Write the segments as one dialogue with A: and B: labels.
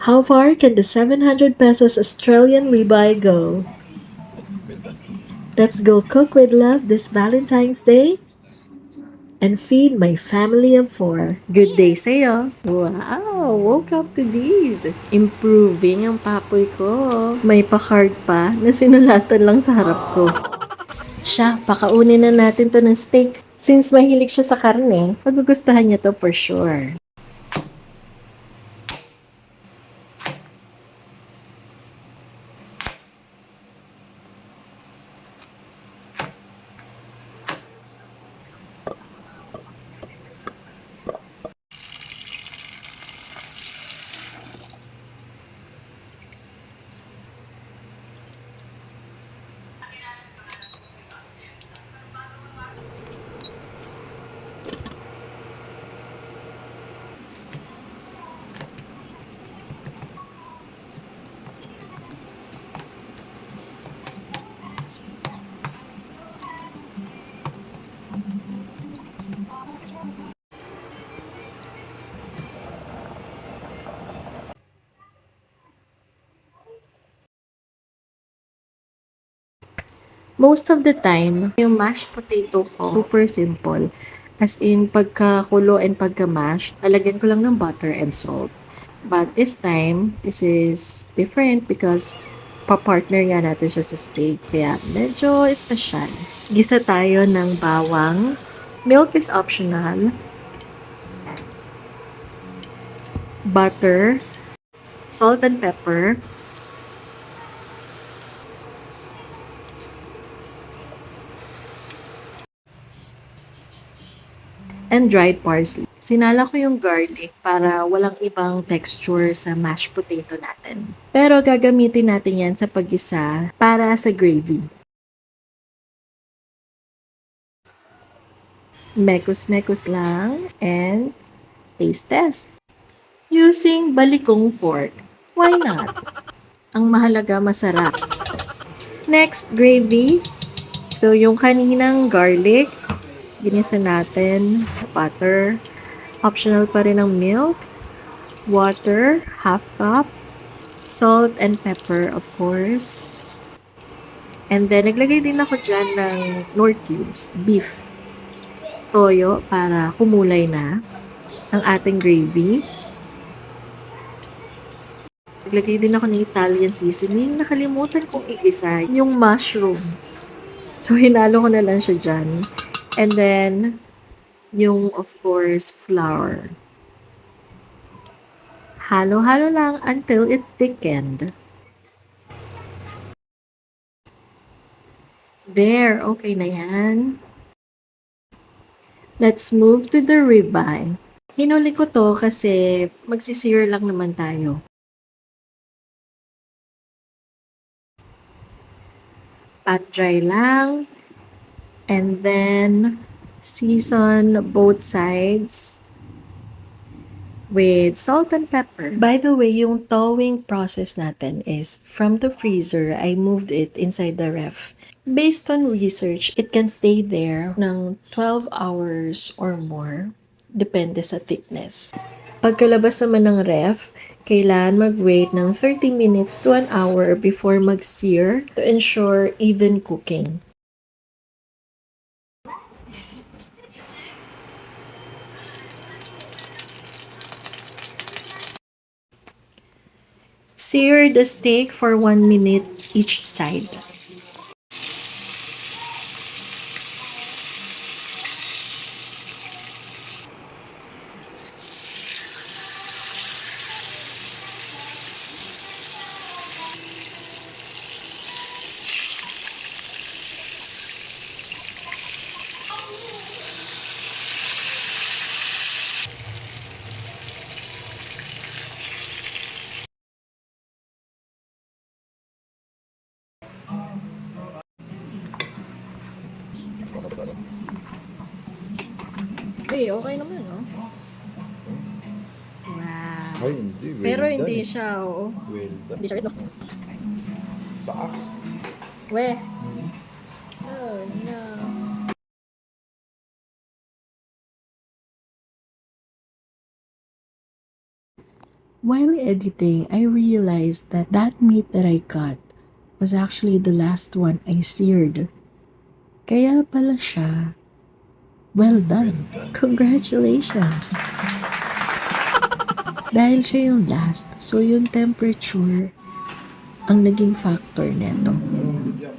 A: How far can the 700 pesos Australian ribeye go? Let's go cook with love this Valentine's Day and feed my family of four. Good day sa'yo. Wow, woke up to this. Improving ang papoy ko. May pa-card pa na sinulatan lang sa harap ko. Siya, pakaunin na natin to ng steak. Since mahilig siya sa karne, magugustuhan niya to for sure. Most of the time, yung mashed potato ko, super simple. As in, pagkakulo and pagka-mash, lalagyan ko lang ng butter and salt. But this time, this is different because pa-partner nga natin siya sa steak. Kaya medyo espesyal. Gisa tayo ng bawang. Milk is optional. Butter. Salt and pepper. And dried parsley. Sinala ko yung garlic para walang ibang texture sa mashed potato natin. Pero gagamitin natin yan sa paggisa para sa gravy. Mekos-mekos lang and taste test. Using balikong fork. Why not? Ang mahalaga masarap. Next, gravy. So yung kaninang garlic, ginisa natin sa butter. Optional pa rin ang milk, water, half cup, salt and pepper of course. And then, naglagay din ako dyan ng Knorr cubes, beef, toyo para kumulay na ang ating gravy. Naglagay din ako ng Italian seasoning. Nakalimutan kong igisa yung mushroom. So, hinalo ko na lang siya dyan. And then, yung of course, flour. Halo-halo lang until it thickened. There, okay na yan. Let's move to the ribeye. Hinuli ko to kasi magsisir lang naman tayo. Pat dry lang. And then, season both sides with salt and pepper. By the way, yung thawing process natin is from the freezer, I moved it inside the ref. Based on research, it can stay there ng 12 hours or more. Depende sa thickness. Pagkalabas naman ng ref, kailangan mag-wait ng 30 minutes to an hour before mag-sear to ensure even cooking. Sear the steak for 1 minute each side. Okay naman, no? Wow.
B: Ay, hindi. Well
A: Pero
B: done.
A: hindi siya, oo.
B: Well done.
A: Hindi siya red, no?
B: Taas.
A: We. Oh, no. While editing, I realized that meat that I cut was actually the last one I seared. Kaya pala siya, well done. Congratulations! Dahil siya yung last, so yung temperature ang naging factor neto.
B: Good job.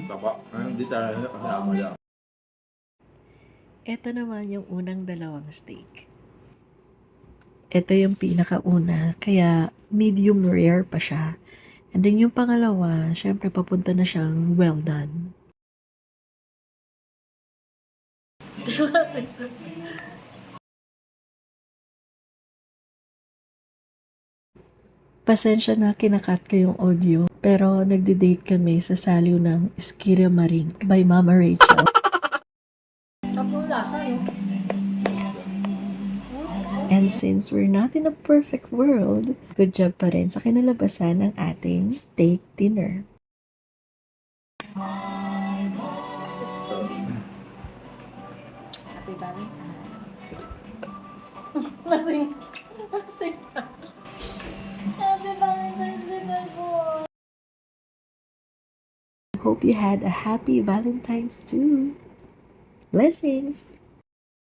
B: Taba. Hindi tayo kasama yan.
A: Ito naman yung unang dalawang steak. Ito yung pinakauna, kaya medium rare pa siya. And then yung pangalawa, syempre papunta na siyang well done. Pasensya na kinakat ko yung audio, pero nagde-date kami sa saliw ng Esquire Marink by Mama Rachel. And since we're not in a perfect world, good job pa rin sa kinalabasan ng ating steak dinner.
C: Happy Valentine. Lasing. Lasing. Happy Valentine's Day po.
A: Hope you had a happy Valentine's too. Blessings!